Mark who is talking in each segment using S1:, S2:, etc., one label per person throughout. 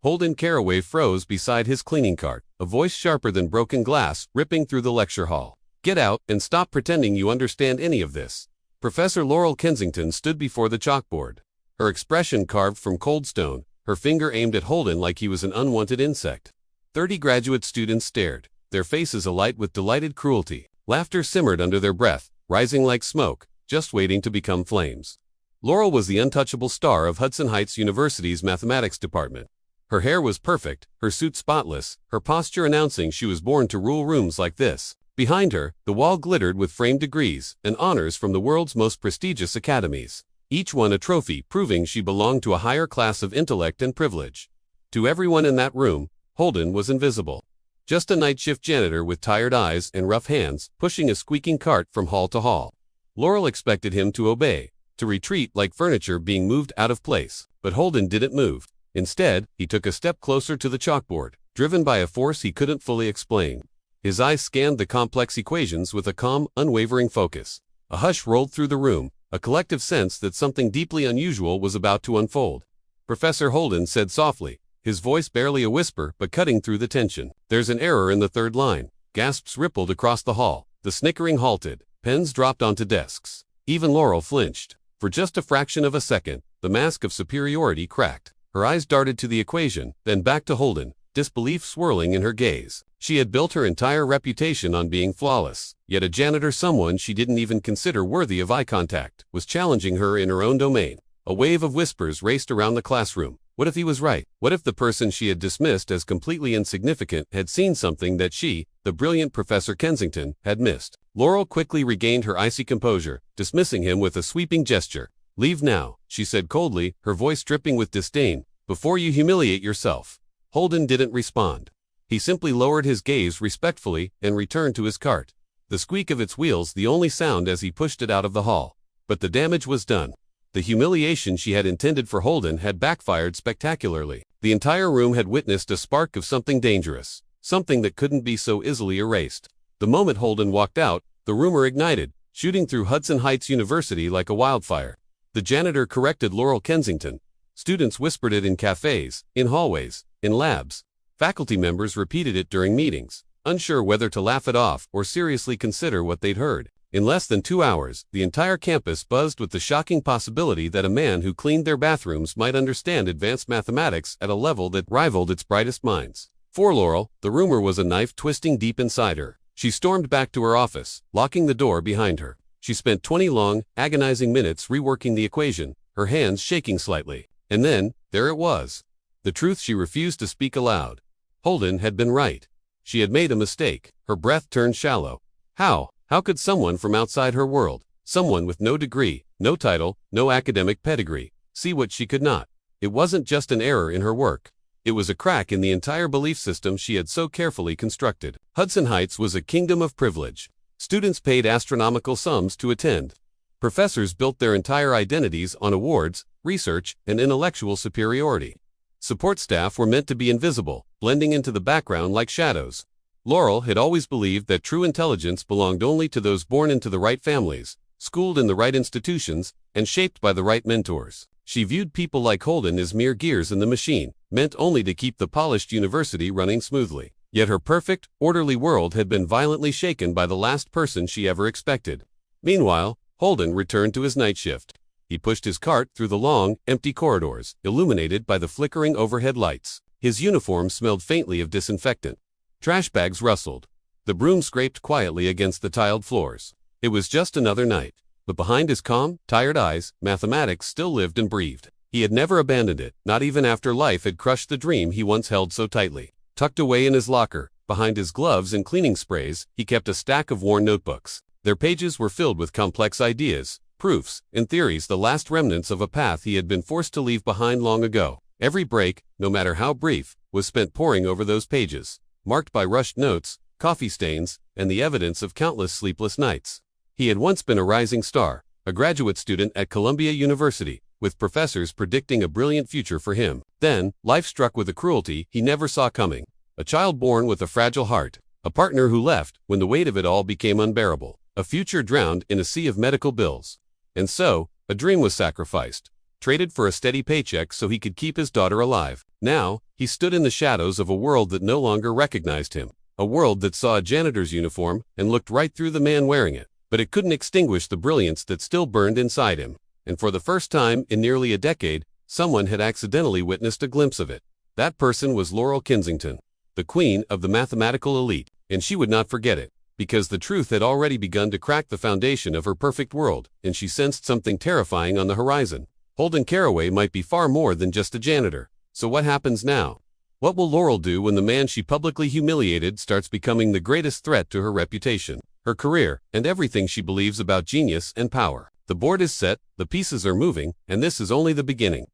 S1: Holden Carroway froze beside his cleaning cart, a voice sharper than broken glass ripping through the lecture hall. "Get out and stop pretending you understand any of this." Professor Laurel Kensington stood before the chalkboard, her expression carved from cold stone, her finger aimed at Holden like he was an unwanted insect. 30 graduate students stared, their faces alight with delighted cruelty. Laughter simmered under their breath, rising like smoke, just waiting to become flames. Laurel was the untouchable star of Hudson Heights University's mathematics department. Her hair was perfect, her suit spotless, her posture announcing she was born to rule rooms like this. Behind her, the wall glittered with framed degrees and honors from the world's most prestigious academies, each one a trophy proving she belonged to a higher class of intellect and privilege. To everyone in that room, Holden was invisible. Just a night shift janitor with tired eyes and rough hands, pushing a squeaking cart from hall to hall. Laurel expected him to obey, to retreat like furniture being moved out of place, but Holden didn't move. Instead, he took a step closer to the chalkboard, driven by a force he couldn't fully explain. His eyes scanned the complex equations with a calm, unwavering focus. A hush rolled through the room, a collective sense that something deeply unusual was about to unfold. Professor Holden said softly, his voice barely a whisper but cutting through the tension. "There's an error in the third line." Gasps rippled across the hall. The snickering halted. Pens dropped onto desks. Even Laurel flinched. For just a fraction of a second, the mask of superiority cracked. Her eyes darted to the equation, then back to Holden, disbelief swirling in her gaze. She had built her entire reputation on being flawless, yet a janitor, someone she didn't even consider worthy of eye contact, was challenging her in her own domain. A wave of whispers raced around the classroom. What if he was right? What if the person she had dismissed as completely insignificant had seen something that she, the brilliant Professor Kensington, had missed? Laurel quickly regained her icy composure, dismissing him with a sweeping gesture. "Leave now," she said coldly, her voice dripping with disdain, "before you humiliate yourself." Holden didn't respond. He simply lowered his gaze respectfully and returned to his cart, the squeak of its wheels the only sound as he pushed it out of the hall. But the damage was done. The humiliation she had intended for Holden had backfired spectacularly. The entire room had witnessed a spark of something dangerous, something that couldn't be so easily erased. The moment Holden walked out, the rumor ignited, shooting through Hudson Heights University like a wildfire. The janitor corrected Laurel Kensington. Students whispered it in cafes, in hallways, in labs. Faculty members repeated it during meetings, unsure whether to laugh it off or seriously consider what they'd heard. In less than 2 hours, the entire campus buzzed with the shocking possibility that a man who cleaned their bathrooms might understand advanced mathematics at a level that rivaled its brightest minds. For Laurel, the rumor was a knife twisting deep inside her. She stormed back to her office, locking the door behind her. She spent 20 long, agonizing minutes reworking the equation, her hands shaking slightly. And then, there it was. The truth she refused to speak aloud. Holden had been right. She had made a mistake. Her breath turned shallow. How could someone from outside her world, someone with no degree, no title, no academic pedigree, see what she could not? It wasn't just an error in her work. It was a crack in the entire belief system she had so carefully constructed. Hudson Heights was a kingdom of privilege. Students paid astronomical sums to attend. Professors built their entire identities on awards, research, and intellectual superiority. Support staff were meant to be invisible, blending into the background like shadows. Laurel had always believed that true intelligence belonged only to those born into the right families, schooled in the right institutions, and shaped by the right mentors. She viewed people like Holden as mere gears in the machine, meant only to keep the polished university running smoothly. Yet her perfect, orderly world had been violently shaken by the last person she ever expected. Meanwhile, Holden returned to his night shift. He pushed his cart through the long, empty corridors, illuminated by the flickering overhead lights. His uniform smelled faintly of disinfectant. Trash bags rustled. The broom scraped quietly against the tiled floors. It was just another night. But behind his calm, tired eyes, mathematics still lived and breathed. He had never abandoned it, not even after life had crushed the dream he once held so tightly. Tucked away in his locker, behind his gloves and cleaning sprays, he kept a stack of worn notebooks. Their pages were filled with complex ideas, proofs, and theories, the last remnants of a path he had been forced to leave behind long ago. Every break, no matter how brief, was spent poring over those pages, marked by rushed notes, coffee stains, and the evidence of countless sleepless nights. He had once been a rising star, a graduate student at Columbia University, with professors predicting a brilliant future for him. Then, life struck with a cruelty he never saw coming. A child born with a fragile heart, a partner who left when the weight of it all became unbearable, a future drowned in a sea of medical bills. And so, a dream was sacrificed, traded for a steady paycheck so he could keep his daughter alive. Now, He stood in the shadows of a world that no longer recognized him, a world that saw a janitor's uniform and looked right through the man wearing it, but it couldn't extinguish the brilliance that still burned inside him. And for the first time in nearly a decade, someone had accidentally witnessed a glimpse of it. That person was Laurel Kensington, the queen of the mathematical elite, and she would not forget it, because the truth had already begun to crack the foundation of her perfect world, and she sensed something terrifying on the horizon. Holden Carroway might be far more than just a janitor. So what happens now? What will Laurel do when the man she publicly humiliated starts becoming the greatest threat to her reputation, her career, and everything she believes about genius and power? The board is set, the pieces are moving, and this is only the beginning.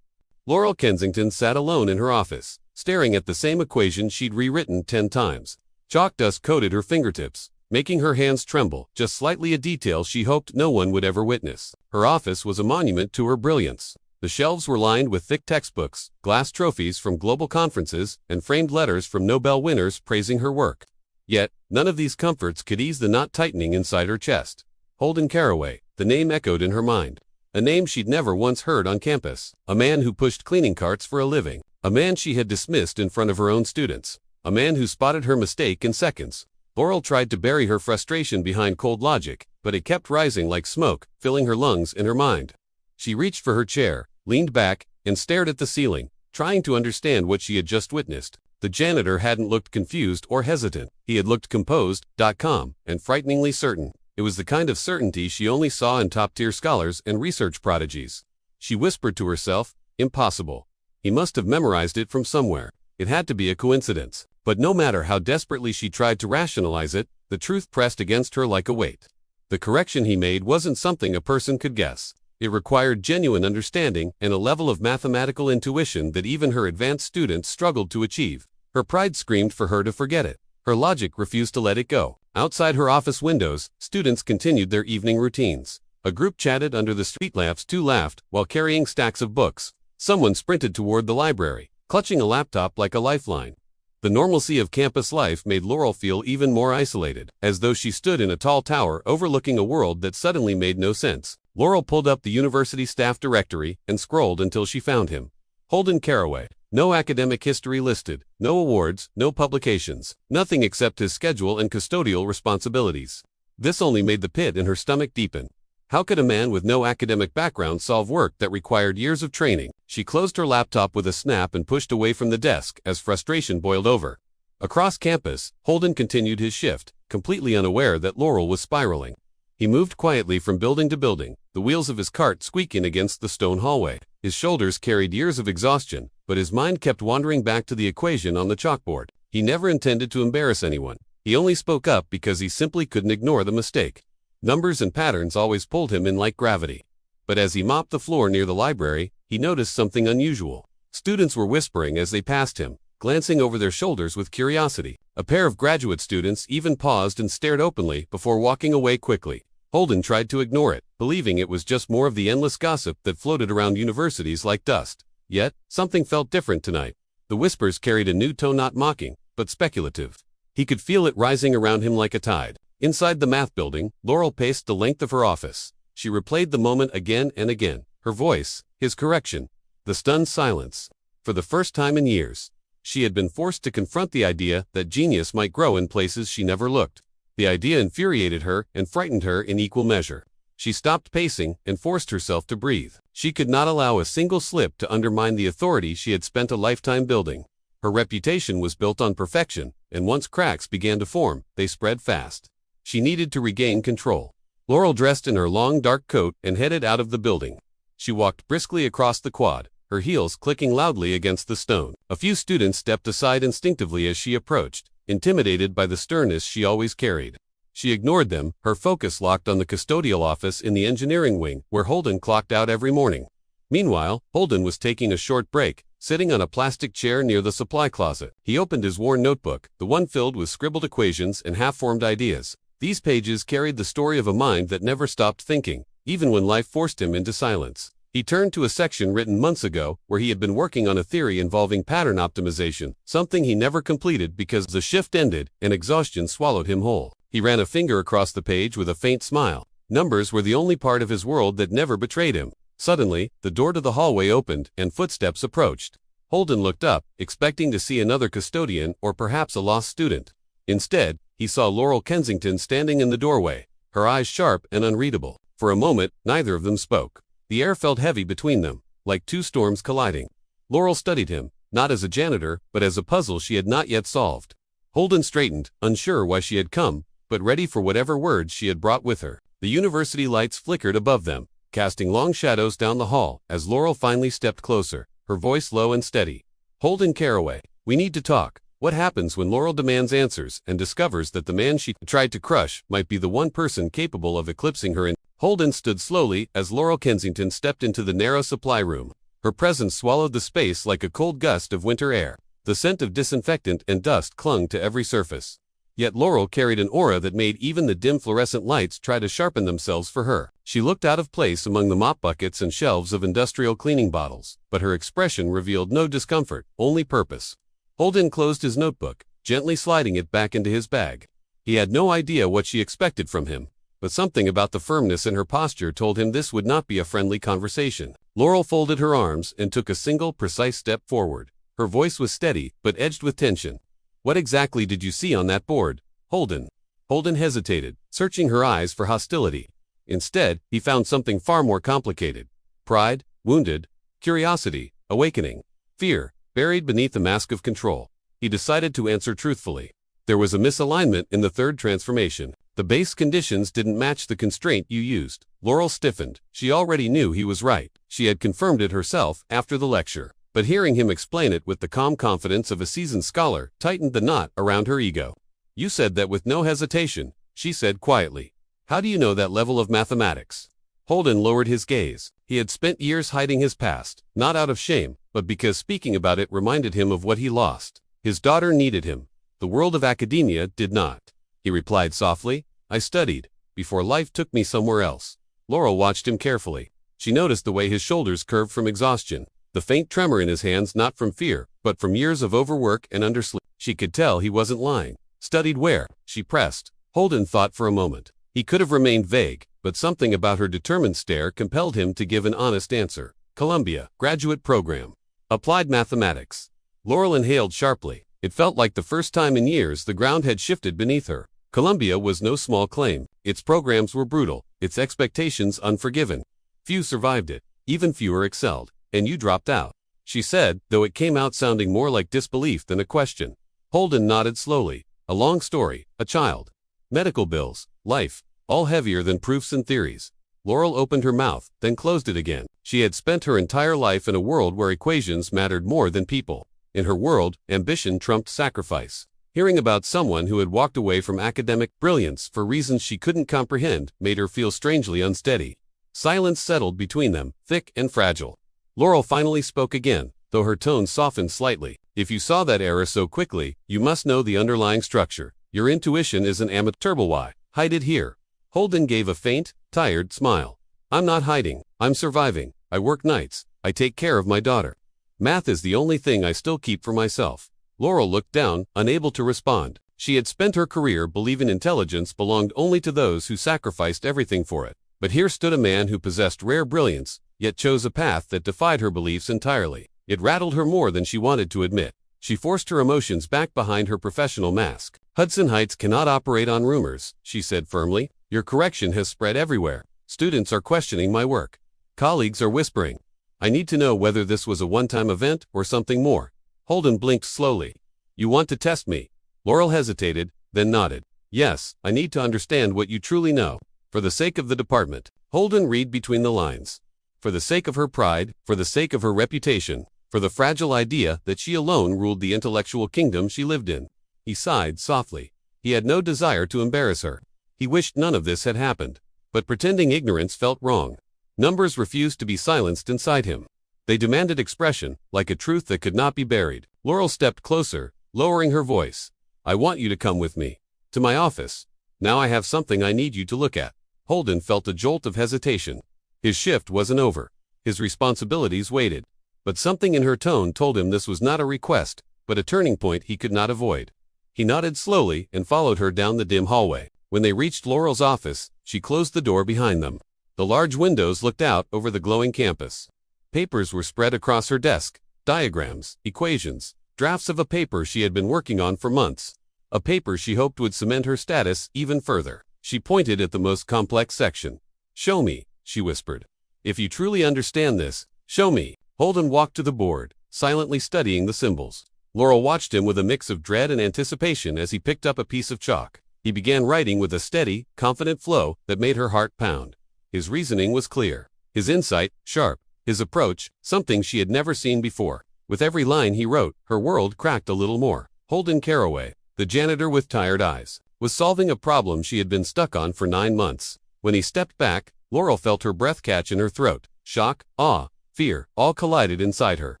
S1: Laurel Kensington sat alone in her office, staring at the same equation she'd rewritten 10 times. Chalk dust coated her fingertips, making her hands tremble, just slightly, a detail she hoped no one would ever witness. Her office was a monument to her brilliance. The shelves were lined with thick textbooks, glass trophies from global conferences, and framed letters from Nobel winners praising her work. Yet, none of these comforts could ease the knot tightening inside her chest. Holden Carroway, the name echoed in her mind. A name she'd never once heard on campus. A man who pushed cleaning carts for a living. A man she had dismissed in front of her own students. A man who spotted her mistake in seconds. Laurel tried to bury her frustration behind cold logic, but it kept rising like smoke, filling her lungs and her mind. She reached for her chair, leaned back, and stared at the ceiling, trying to understand what she had just witnessed. The janitor hadn't looked confused or hesitant. He had looked composed, calm, and frighteningly certain. It was the kind of certainty she only saw in top-tier scholars and research prodigies. She whispered to herself, "Impossible. He must have memorized it from somewhere. It had to be a coincidence." But no matter how desperately she tried to rationalize it, the truth pressed against her like a weight. The correction he made wasn't something a person could guess. It required genuine understanding and a level of mathematical intuition that even her advanced students struggled to achieve. Her pride screamed for her to forget it. Her logic refused to let it go. Outside her office windows, students continued their evening routines. A group chatted under the street lamps, two laughed while carrying stacks of books. Someone sprinted toward the library, clutching a laptop like a lifeline. The normalcy of campus life made Laurel feel even more isolated, as though she stood in a tall tower overlooking a world that suddenly made no sense. Laurel pulled up the university staff directory and scrolled until she found him. Holden Carroway. No academic history listed, no awards, no publications, nothing except his schedule and custodial responsibilities. This only made the pit in her stomach deepen. How could a man with no academic background solve work that required years of training? She closed her laptop with a snap and pushed away from the desk as frustration boiled over. Across campus, Holden continued his shift, completely unaware that Laurel was spiraling. He moved quietly from building to building, the wheels of his cart squeaking against the stone hallway. His shoulders carried years of exhaustion, but his mind kept wandering back to the equation on the chalkboard. He never intended to embarrass anyone. He only spoke up because he simply couldn't ignore the mistake. Numbers and patterns always pulled him in like gravity. But as he mopped the floor near the library, he noticed something unusual. Students were whispering as they passed him, glancing over their shoulders with curiosity. A pair of graduate students even paused and stared openly before walking away quickly. Holden tried to ignore it, believing it was just more of the endless gossip that floated around universities like dust. Yet, something felt different tonight. The whispers carried a new tone, not mocking, but speculative. He could feel it rising around him like a tide. Inside the math building, Laurel paced the length of her office. She replayed the moment again and again. Her voice, his correction, the stunned silence. For the first time in years, she had been forced to confront the idea that genius might grow in places she never looked. The idea infuriated her and frightened her in equal measure. She stopped pacing and forced herself to breathe. She could not allow a single slip to undermine the authority she had spent a lifetime building. Her reputation was built on perfection, and once cracks began to form, they spread fast. She needed to regain control. Laurel dressed in her long dark coat and headed out of the building. She walked briskly across the quad, her heels clicking loudly against the stone. A few students stepped aside instinctively as she approached, intimidated by the sternness she always carried. She ignored them, her focus locked on the custodial office in the engineering wing, where Holden clocked out every morning. Meanwhile, Holden was taking a short break, sitting on a plastic chair near the supply closet. He opened his worn notebook, the one filled with scribbled equations and half-formed ideas. These pages carried the story of a mind that never stopped thinking, even when life forced him into silence. He turned to a section written months ago, where he had been working on a theory involving pattern optimization, something he never completed because the shift ended and exhaustion swallowed him whole. He ran a finger across the page with a faint smile. Numbers were the only part of his world that never betrayed him. Suddenly, the door to the hallway opened and footsteps approached. Holden looked up, expecting to see another custodian or perhaps a lost student. Instead, he saw Laurel Kensington standing in the doorway, her eyes sharp and unreadable. For a moment, neither of them spoke. The air felt heavy between them, like two storms colliding. Laurel studied him, not as a janitor, but as a puzzle she had not yet solved. Holden straightened, unsure why she had come, but ready for whatever words she had brought with her. The university lights flickered above them, casting long shadows down the hall as Laurel finally stepped closer, her voice low and steady. "Holden Carroway, we need to talk." What happens when Laurel demands answers and discovers that the man she tried to crush might be the one person capable of eclipsing her? Holden stood slowly as Laurel Kensington stepped into the narrow supply room. Her presence swallowed the space like a cold gust of winter air. The scent of disinfectant and dust clung to every surface. Yet Laurel carried an aura that made even the dim fluorescent lights try to sharpen themselves for her. She looked out of place among the mop buckets and shelves of industrial cleaning bottles, but her expression revealed no discomfort, only purpose. Holden closed his notebook, gently sliding it back into his bag. He had no idea what she expected from him, but something about the firmness in her posture told him this would not be a friendly conversation. Laurel folded her arms and took a single, precise step forward. Her voice was steady, but edged with tension. "What exactly did you see on that board, Holden?" Holden hesitated, searching her eyes for hostility. Instead, he found something far more complicated. Pride, wounded, curiosity, awakening, fear, buried beneath a mask of control. He decided to answer truthfully. There was a misalignment in the third transformation. The base conditions didn't match the constraint you used. Laurel stiffened. She already knew he was right. She had confirmed it herself after the lecture. But hearing him explain it with the calm confidence of a seasoned scholar tightened the knot around her ego. "You said that with no hesitation," she said quietly. "How do you know that level of mathematics?" Holden lowered his gaze. He had spent years hiding his past, not out of shame, but because speaking about it reminded him of what he lost. His daughter needed him. The world of academia did not. He replied softly, "I studied, before life took me somewhere else." Laurel watched him carefully. She noticed the way his shoulders curved from exhaustion, the faint tremor in his hands not from fear, but from years of overwork and undersleep. She could tell he wasn't lying. "Studied where?" she pressed. Holden thought for a moment. He could have remained vague, but something about her determined stare compelled him to give an honest answer. "Columbia, graduate program. Applied mathematics." Laurel inhaled sharply. It felt like the first time in years the ground had shifted beneath her. Columbia was no small claim. Its programs were brutal, its expectations unforgiving. Few survived it, even fewer excelled. "And you dropped out," she said, though it came out sounding more like disbelief than a question. Holden nodded slowly. "A long story, a child. Medical bills, life, all heavier than proofs and theories." Laurel opened her mouth, then closed it again. She had spent her entire life in a world where equations mattered more than people. In her world, ambition trumped sacrifice. Hearing about someone who had walked away from academic brilliance for reasons she couldn't comprehend made her feel strangely unsteady. Silence settled between them, thick and fragile. Laurel finally spoke again, though her tone softened slightly. "If you saw that error so quickly, you must know the underlying structure. Your intuition is an amateur. Why hide it here?" Holden gave a faint, tired smile. "I'm not hiding. I'm surviving. I work nights. I take care of my daughter. Math is the only thing I still keep for myself." Laurel looked down, unable to respond. She had spent her career believing intelligence belonged only to those who sacrificed everything for it. But here stood a man who possessed rare brilliance, yet chose a path that defied her beliefs entirely. It rattled her more than she wanted to admit. She forced her emotions back behind her professional mask. "Hudson Heights cannot operate on rumors," she said firmly. "Your correction has spread everywhere. Students are questioning my work. Colleagues are whispering. I need to know whether this was a one-time event or something more." Holden blinked slowly. "You want to test me?" Laurel hesitated, then nodded. "Yes, I need to understand what you truly know. For the sake of the department." Holden read between the lines. For the sake of her pride, for the sake of her reputation, for the fragile idea that she alone ruled the intellectual kingdom she lived in. He sighed softly. He had no desire to embarrass her. He wished none of this had happened. But pretending ignorance felt wrong. Numbers refused to be silenced inside him. They demanded expression, like a truth that could not be buried. Laurel stepped closer, lowering her voice. "I want you to come with me. To my office. Now I have something I need you to look at." Holden felt a jolt of hesitation. His shift wasn't over. His responsibilities waited. But something in her tone told him this was not a request, but a turning point he could not avoid. He nodded slowly and followed her down the dim hallway. When they reached Laurel's office, she closed the door behind them. The large windows looked out over the glowing campus. Papers were spread across her desk, diagrams, equations, drafts of a paper she had been working on for months. A paper she hoped would cement her status even further. She pointed at the most complex section. "Show me," she whispered. "If you truly understand this, show me." Holden walked to the board, silently studying the symbols. Laurel watched him with a mix of dread and anticipation as he picked up a piece of chalk. He began writing with a steady, confident flow that made her heart pound. His reasoning was clear. His insight, sharp. His approach, something she had never seen before. With every line he wrote, her world cracked a little more. Holden Carroway, the janitor with tired eyes, was solving a problem she had been stuck on for 9 months. When he stepped back, Laurel felt her breath catch in her throat. Shock, awe, fear, all collided inside her.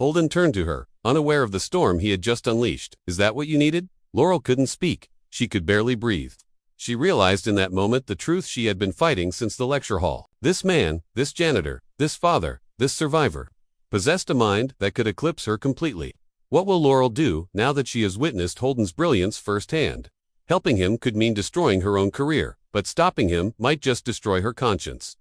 S1: Holden turned to her, unaware of the storm he had just unleashed. "Is that what you needed?" Laurel couldn't speak. She could barely breathe. She realized in that moment the truth she had been fighting since the lecture hall. This man, this janitor, this father, this survivor, possessed a mind that could eclipse her completely. What will Laurel do now that she has witnessed Holden's brilliance firsthand? Helping him could mean destroying her own career, but stopping him might just destroy her conscience.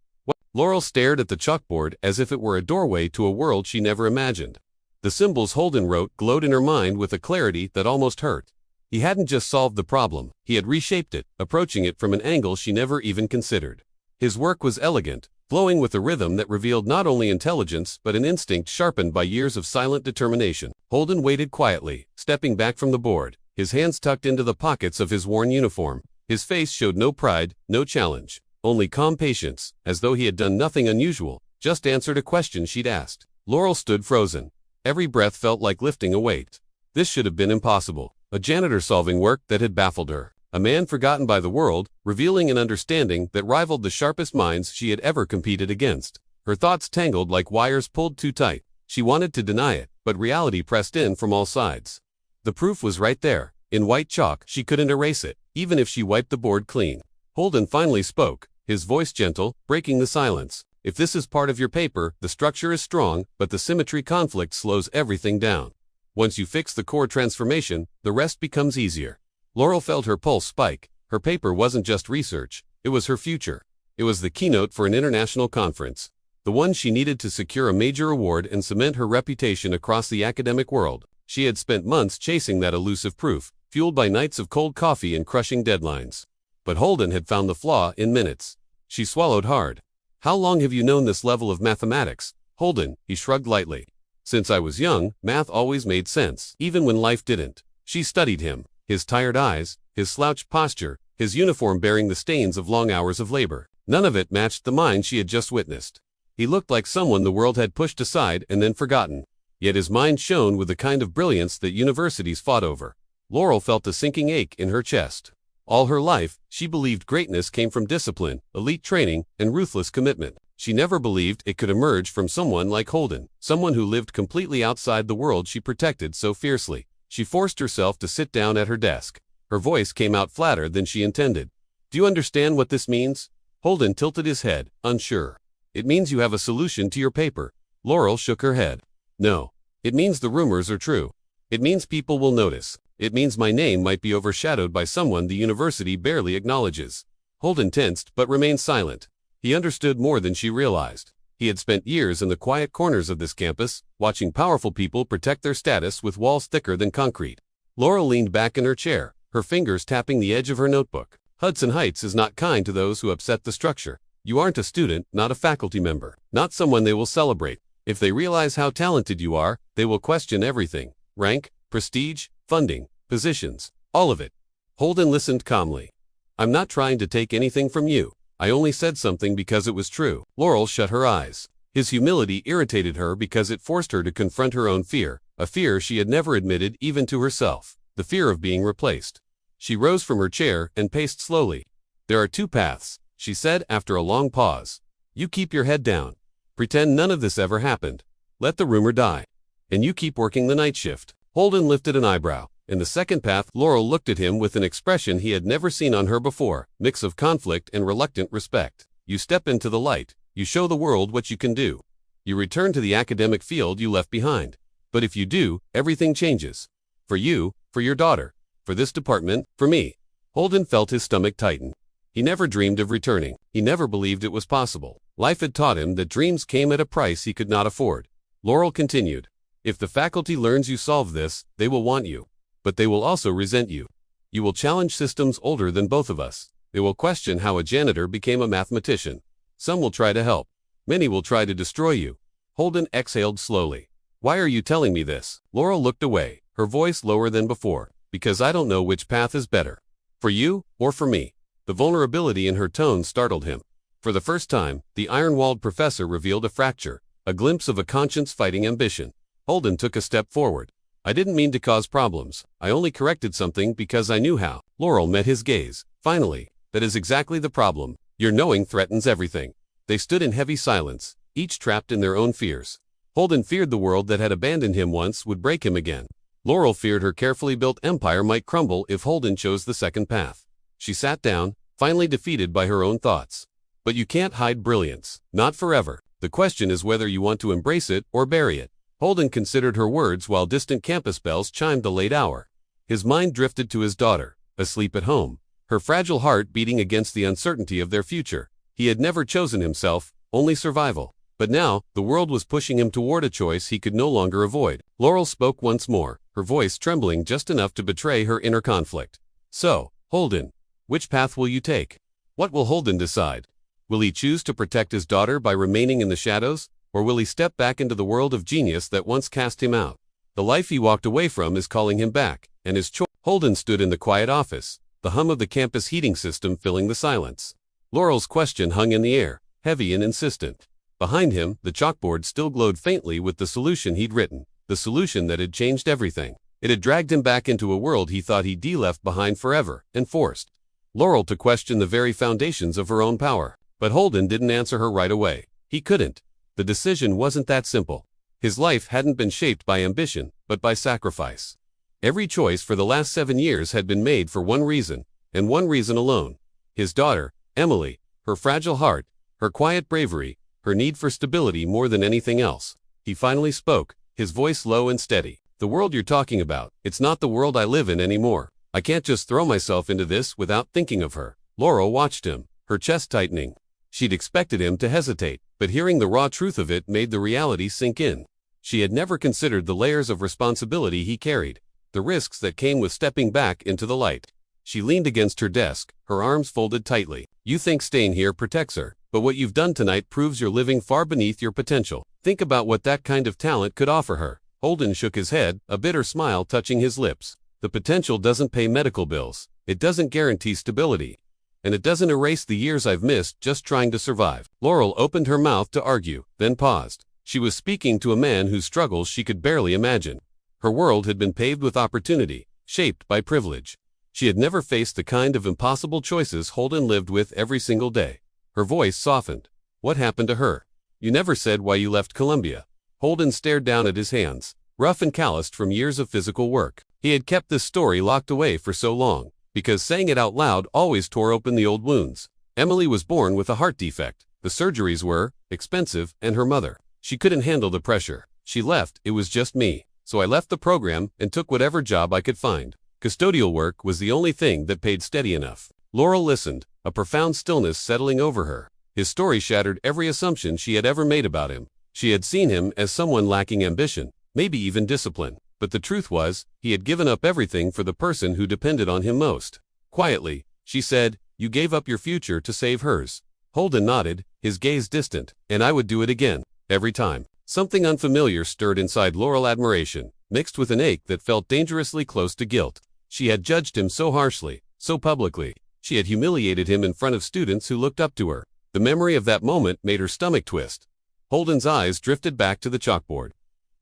S1: Laurel stared at the chalkboard as if it were a doorway to a world she never imagined. The symbols Holden wrote glowed in her mind with a clarity that almost hurt. He hadn't just solved the problem, he had reshaped it, approaching it from an angle she never even considered. His work was elegant, flowing with a rhythm that revealed not only intelligence but an instinct sharpened by years of silent determination. Holden waited quietly, stepping back from the board, his hands tucked into the pockets of his worn uniform. His face showed no pride, no challenge, only calm patience, as though he had done nothing unusual, just answered a question she'd asked. Laurel stood frozen. Every breath felt like lifting a weight. This should have been impossible. A janitor solving work that had baffled her. A man forgotten by the world, revealing an understanding that rivaled the sharpest minds she had ever competed against. Her thoughts tangled like wires pulled too tight. She wanted to deny it, but reality pressed in from all sides. The proof was right there, in white chalk. She couldn't erase it, even if she wiped the board clean. Holden finally spoke, his voice gentle, breaking the silence. "If this is part of your paper, the structure is strong, but the symmetry conflict slows everything down. Once you fix the core transformation, the rest becomes easier." Laurel felt her pulse spike. Her paper wasn't just research, it was her future. It was the keynote for an international conference, the one she needed to secure a major award and cement her reputation across the academic world. She had spent months chasing that elusive proof, fueled by nights of cold coffee and crushing deadlines. But Holden had found the flaw in minutes. She swallowed hard. "How long have you known this level of mathematics, Holden?" He shrugged lightly. "Since I was young, math always made sense, even when life didn't." She studied him, his tired eyes, his slouched posture, his uniform bearing the stains of long hours of labor. None of it matched the mind she had just witnessed. He looked like someone the world had pushed aside and then forgotten. Yet his mind shone with the kind of brilliance that universities fought over. Laurel felt a sinking ache in her chest. All her life, she believed greatness came from discipline, elite training, and ruthless commitment. She never believed it could emerge from someone like Holden, someone who lived completely outside the world she protected so fiercely. She forced herself to sit down at her desk. Her voice came out flatter than she intended. "Do you understand what this means?" Holden tilted his head, unsure. "It means you have a solution to your paper." Laurel shook her head. "No. It means the rumors are true. It means people will notice. It means my name might be overshadowed by someone the university barely acknowledges." Holden tensed but remained silent. He understood more than she realized. He had spent years in the quiet corners of this campus, watching powerful people protect their status with walls thicker than concrete. Laurel leaned back in her chair, her fingers tapping the edge of her notebook. "Hudson Heights is not kind to those who upset the structure. You aren't a student, not a faculty member, not someone they will celebrate. If they realize how talented you are, they will question everything. Rank, prestige, funding, positions, all of it." Holden listened calmly. "I'm not trying to take anything from you. I only said something because it was true." Laurel shut her eyes. His humility irritated her because it forced her to confront her own fear, a fear she had never admitted even to herself, the fear of being replaced. She rose from her chair and paced slowly. "There are 2 paths," she said after a long pause. "You keep your head down. Pretend none of this ever happened. Let the rumor die. And you keep working the night shift." Holden lifted an eyebrow. In the second path, Laurel looked at him with an expression he had never seen on her before, mix of conflict and reluctant respect. "You step into the light. You show the world what you can do. You return to the academic field you left behind. But if you do, everything changes. For you, for your daughter, for this department, for me." Holden felt his stomach tighten. He never dreamed of returning. He never believed it was possible. Life had taught him that dreams came at a price he could not afford. Laurel continued. If the faculty learns you solve this, they will want you. But they will also resent you. You will challenge systems older than both of us. They will question how a janitor became a mathematician. Some will try to help. Many will try to destroy you. Holden exhaled slowly. Why are you telling me this? Laurel looked away, her voice lower than before. Because I don't know which path is better. For you, or for me. The vulnerability in her tone startled him. For the first time, the iron-walled professor revealed a fracture, a glimpse of a conscience fighting ambition. Holden took a step forward. I didn't mean to cause problems. I only corrected something because I knew how. Laurel met his gaze. Finally, that is exactly the problem. Your knowing threatens everything. They stood in heavy silence, each trapped in their own fears. Holden feared the world that had abandoned him once would break him again. Laurel feared her carefully built empire might crumble if Holden chose the second path. She sat down, finally defeated by her own thoughts. But you can't hide brilliance. Not forever. The question is whether you want to embrace it or bury it. Holden considered her words while distant campus bells chimed the late hour. His mind drifted to his daughter, asleep at home, her fragile heart beating against the uncertainty of their future. He had never chosen himself, only survival. But now, the world was pushing him toward a choice he could no longer avoid. Laurel spoke once more, her voice trembling just enough to betray her inner conflict. So, Holden, which path will you take? What will Holden decide? Will he choose to protect his daughter by remaining in the shadows, or will he step back into the world of genius that once cast him out? The life he walked away from is calling him back, and his choice. Holden stood in the quiet office, the hum of the campus heating system filling the silence. Laurel's question hung in the air, heavy and insistent. Behind him, the chalkboard still glowed faintly with the solution he'd written, the solution that had changed everything. It had dragged him back into a world he thought he'd left behind forever, and forced Laurel to question the very foundations of her own power. But Holden didn't answer her right away. He couldn't. The decision wasn't that simple. His life hadn't been shaped by ambition, but by sacrifice. Every choice for the last 7 years had been made for one reason, and one reason alone. His daughter, Emily, her fragile heart, her quiet bravery, her need for stability more than anything else. He finally spoke, his voice low and steady. The world you're talking about, it's not the world I live in anymore. I can't just throw myself into this without thinking of her. Laurel watched him, her chest tightening. She'd expected him to hesitate, but hearing the raw truth of it made the reality sink in. She had never considered the layers of responsibility he carried, the risks that came with stepping back into the light. She leaned against her desk, her arms folded tightly. You think staying here protects her, but what you've done tonight proves you're living far beneath your potential. Think about what that kind of talent could offer her. Holden shook his head, a bitter smile touching his lips. The potential doesn't pay medical bills. It doesn't guarantee stability. And it doesn't erase the years I've missed just trying to survive. Laurel opened her mouth to argue, then paused. She was speaking to a man whose struggles she could barely imagine. Her world had been paved with opportunity, shaped by privilege. She had never faced the kind of impossible choices Holden lived with every single day. Her voice softened. What happened to her? You never said why you left Columbia. Holden stared down at his hands, rough and calloused from years of physical work. He had kept this story locked away for so long, because saying it out loud always tore open the old wounds. Emily was born with a heart defect. The surgeries were expensive, and her mother. She couldn't handle the pressure. She left, it was just me. So I left the program and took whatever job I could find. Custodial work was the only thing that paid steady enough. Laurel listened, a profound stillness settling over her. His story shattered every assumption she had ever made about him. She had seen him as someone lacking ambition, maybe even discipline. But the truth was, he had given up everything for the person who depended on him most. Quietly, she said, you gave up your future to save hers. Holden nodded, his gaze distant. And I would do it again, every time. Something unfamiliar stirred inside Laurel, admiration, mixed with an ache that felt dangerously close to guilt. She had judged him so harshly, so publicly. She had humiliated him in front of students who looked up to her. The memory of that moment made her stomach twist. Holden's eyes drifted back to the chalkboard.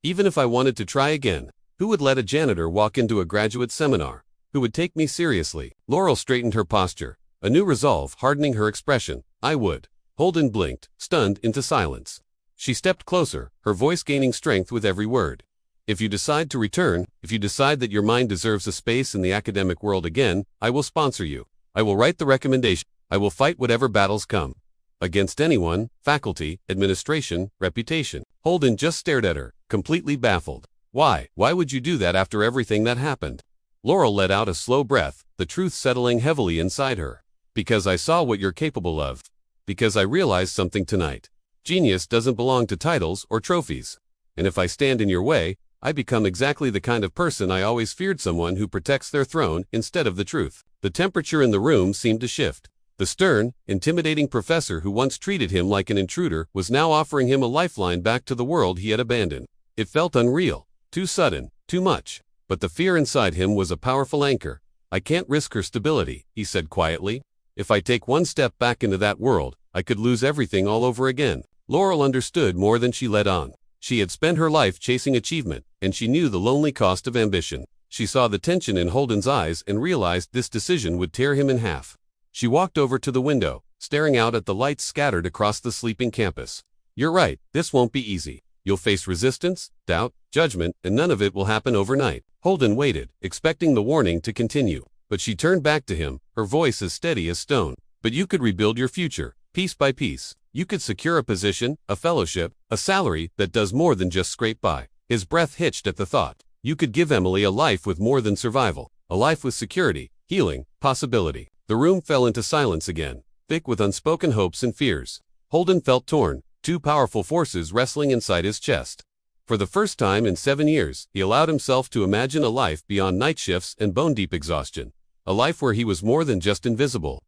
S1: Even if I wanted to try again, who would let a janitor walk into a graduate seminar? Who would take me seriously? Laurel straightened her posture, a new resolve hardening her expression. I would. Holden blinked, stunned into silence. She stepped closer, her voice gaining strength with every word. If you decide to return, if you decide that your mind deserves a space in the academic world again, I will sponsor you. I will write the recommendation. I will fight whatever battles come. Against anyone, faculty, administration, reputation. Holden just stared at her, completely baffled. Why? Why would you do that after everything that happened? Laurel let out a slow breath, the truth settling heavily inside her. Because I saw what you're capable of. Because I realized something tonight. Genius doesn't belong to titles or trophies. And if I stand in your way, I become exactly the kind of person I always feared, someone who protects their throne instead of the truth. The temperature in the room seemed to shift. The stern, intimidating professor who once treated him like an intruder was now offering him a lifeline back to the world he had abandoned. It felt unreal, too sudden, too much. But the fear inside him was a powerful anchor. I can't risk her stability, he said quietly. If I take one step back into that world, I could lose everything all over again. Laurel understood more than she let on. She had spent her life chasing achievement, and she knew the lonely cost of ambition. She saw the tension in Holden's eyes and realized this decision would tear him in half. She walked over to the window, staring out at the lights scattered across the sleeping campus. You're right, this won't be easy. You'll face resistance, doubt, judgment, and none of it will happen overnight. Holden waited, expecting the warning to continue. But she turned back to him, her voice as steady as stone. But you could rebuild your future, piece by piece. You could secure a position, a fellowship, a salary that does more than just scrape by. His breath hitched at the thought. You could give Emily a life with more than survival, a life with security, healing, possibility. The room fell into silence again, thick with unspoken hopes and fears. Holden felt torn, two powerful forces wrestling inside his chest. For the first time in 7 years, he allowed himself to imagine a life beyond night shifts and bone-deep exhaustion. A life where he was more than just invisible.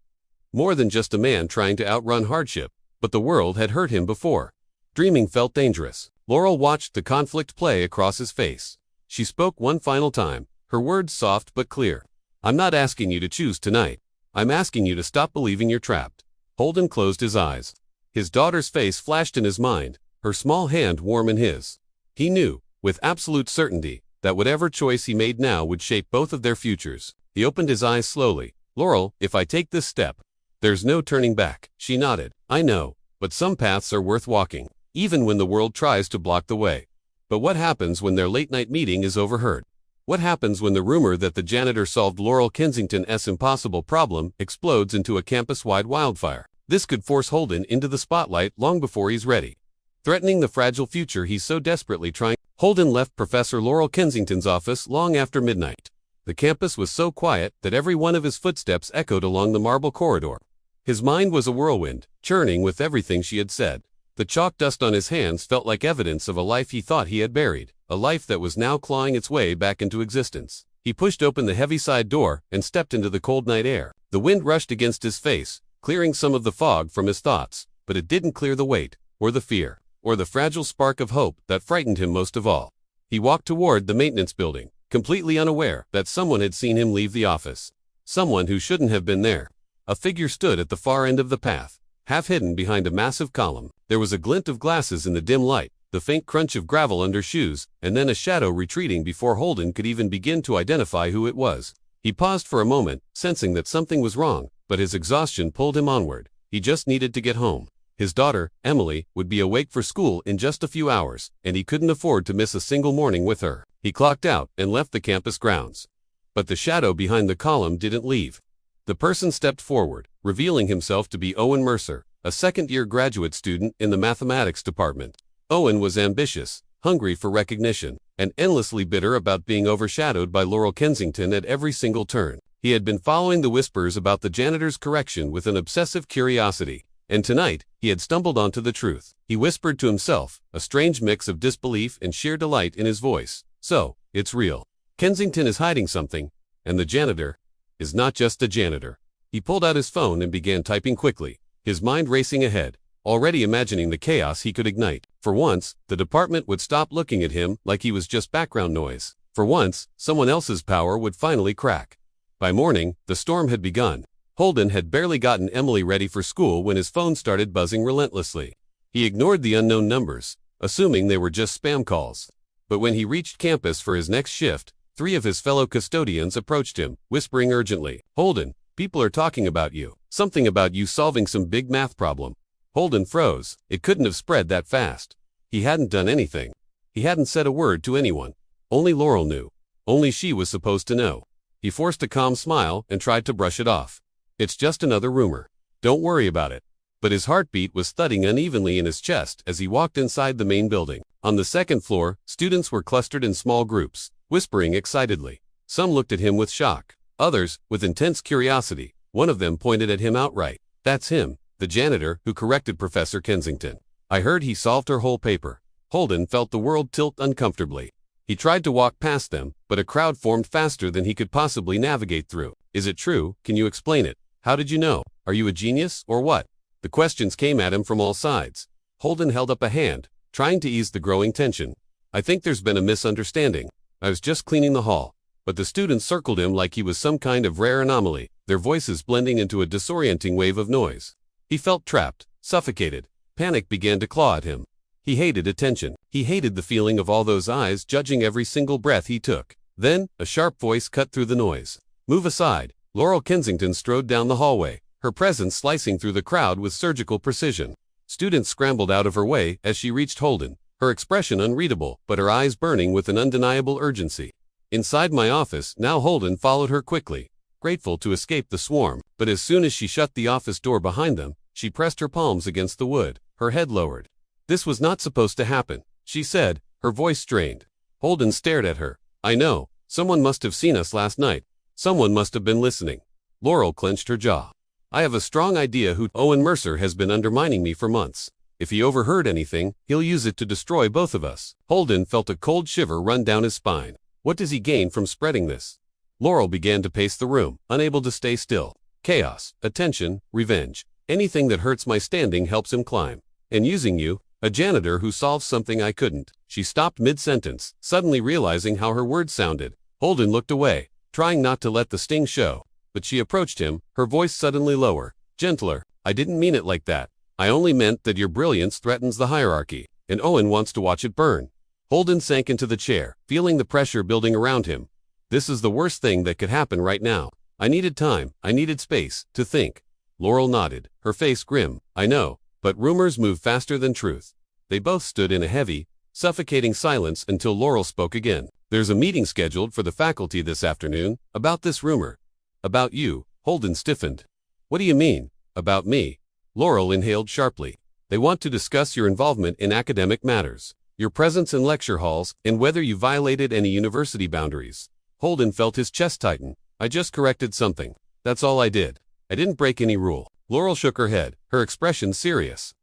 S1: More than just a man trying to outrun hardship. But the world had hurt him before. Dreaming felt dangerous. Laurel watched the conflict play across his face. She spoke one final time, her words soft but clear. I'm not asking you to choose tonight. I'm asking you to stop believing you're trapped. Holden closed his eyes. His daughter's face flashed in his mind, her small hand warm in his. He knew, with absolute certainty, that whatever choice he made now would shape both of their futures. He opened his eyes slowly. Laurel, if I take this step, there's no turning back. She nodded. I know, but some paths are worth walking, even when the world tries to block the way. But what happens when their late-night meeting is overheard? What happens when the rumor that the janitor solved Laurel Kensington's impossible problem explodes into a campus-wide wildfire? This could force Holden into the spotlight long before he's ready, threatening the fragile future he's so desperately trying. Holden left Professor Laurel Kensington's office long after midnight. The campus was so quiet that every one of his footsteps echoed along the marble corridor. His mind was a whirlwind, churning with everything she had said. The chalk dust on his hands felt like evidence of a life he thought he had buried, a life that was now clawing its way back into existence. He pushed open the heavy side door and stepped into the cold night air. The wind rushed against his face, clearing some of the fog from his thoughts, but it didn't clear the weight, or the fear, or the fragile spark of hope that frightened him most of all. He walked toward the maintenance building, completely unaware that someone had seen him leave the office. Someone who shouldn't have been there. A figure stood at the far end of the path, half hidden behind a massive column. There was a glint of glasses in the dim light, the faint crunch of gravel under shoes, and then a shadow retreating before Holden could even begin to identify who it was. He paused for a moment, sensing that something was wrong, but his exhaustion pulled him onward. He just needed to get home. His daughter, Emily, would be awake for school in just a few hours, and he couldn't afford to miss a single morning with her. He clocked out and left the campus grounds. But the shadow behind the column didn't leave. The person stepped forward, revealing himself to be Owen Mercer, a second-year graduate student in the mathematics department. Owen was ambitious, hungry for recognition, and endlessly bitter about being overshadowed by Laurel Kensington at every single turn. He had been following the whispers about the janitor's correction with an obsessive curiosity, and tonight, he had stumbled onto the truth. He whispered to himself, a strange mix of disbelief and sheer delight in his voice. So, it's real. Kensington is hiding something, and the janitor is not just a janitor. He pulled out his phone and began typing quickly, his mind racing ahead, already imagining the chaos he could ignite. For once, the department would stop looking at him like he was just background noise. For once, someone else's power would finally crack. By morning, the storm had begun. Holden had barely gotten Emily ready for school when his phone started buzzing relentlessly. He ignored the unknown numbers, assuming they were just spam calls. But when he reached campus for his next shift, 3 of his fellow custodians approached him, whispering urgently, Holden, people are talking about you. Something about you solving some big math problem. Holden froze. It couldn't have spread that fast. He hadn't done anything. He hadn't said a word to anyone. Only Laurel knew. Only she was supposed to know. He forced a calm smile and tried to brush it off. It's just another rumor. Don't worry about it. But his heartbeat was thudding unevenly in his chest as he walked inside the main building. On the second floor, students were clustered in small groups, whispering excitedly. Some looked at him with shock. Others, with intense curiosity. One of them pointed at him outright. That's him, the janitor who corrected Professor Kensington. I heard he solved her whole paper. Holden felt the world tilt uncomfortably. He tried to walk past them, but a crowd formed faster than he could possibly navigate through. Is it true? Can you explain it? How did you know? Are you a genius, or what? The questions came at him from all sides. Holden held up a hand, trying to ease the growing tension. I think there's been a misunderstanding. I was just cleaning the hall. But the students circled him like he was some kind of rare anomaly, their voices blending into a disorienting wave of noise. He felt trapped, suffocated. Panic began to claw at him. He hated attention. He hated the feeling of all those eyes judging every single breath he took. Then, a sharp voice cut through the noise. Move aside. Laurel Kensington strode down the hallway, her presence slicing through the crowd with surgical precision. Students scrambled out of her way as she reached Holden, her expression unreadable, but her eyes burning with an undeniable urgency. Inside my office, now Holden followed her quickly, grateful to escape the swarm, but as soon as she shut the office door behind them, she pressed her palms against the wood, her head lowered. This was not supposed to happen, she said, her voice strained. Holden stared at her. I know, someone must have seen us last night. Someone must have been listening. Laurel clenched her jaw. I have a strong idea who Owen Mercer has been undermining me for months. If he overheard anything, he'll use it to destroy both of us. Holden felt a cold shiver run down his spine. What does he gain from spreading this? Laurel began to pace the room, unable to stay still. Chaos, attention, revenge. Anything that hurts my standing helps him climb. And using you, a janitor who solves something I couldn't. She stopped mid-sentence, suddenly realizing how her words sounded. Holden looked away, trying not to let the sting show. But she approached him, her voice suddenly lower, gentler. I didn't mean it like that. I only meant that your brilliance threatens the hierarchy, and Owen wants to watch it burn. Holden sank into the chair, feeling the pressure building around him. This is the worst thing that could happen right now. I needed time, I needed space, to think. Laurel nodded, her face grim. I know, but rumors move faster than truth. They both stood in a heavy, suffocating silence until Laurel spoke again. There's a meeting scheduled for the faculty this afternoon, about this rumor. About you. Holden stiffened. What do you mean, about me? Laurel inhaled sharply. They want to discuss your involvement in academic matters, your presence in lecture halls, and whether you violated any university boundaries. Holden felt his chest tighten. I just corrected something. That's all I did. I didn't break any rule. Laurel shook her head, her expression serious.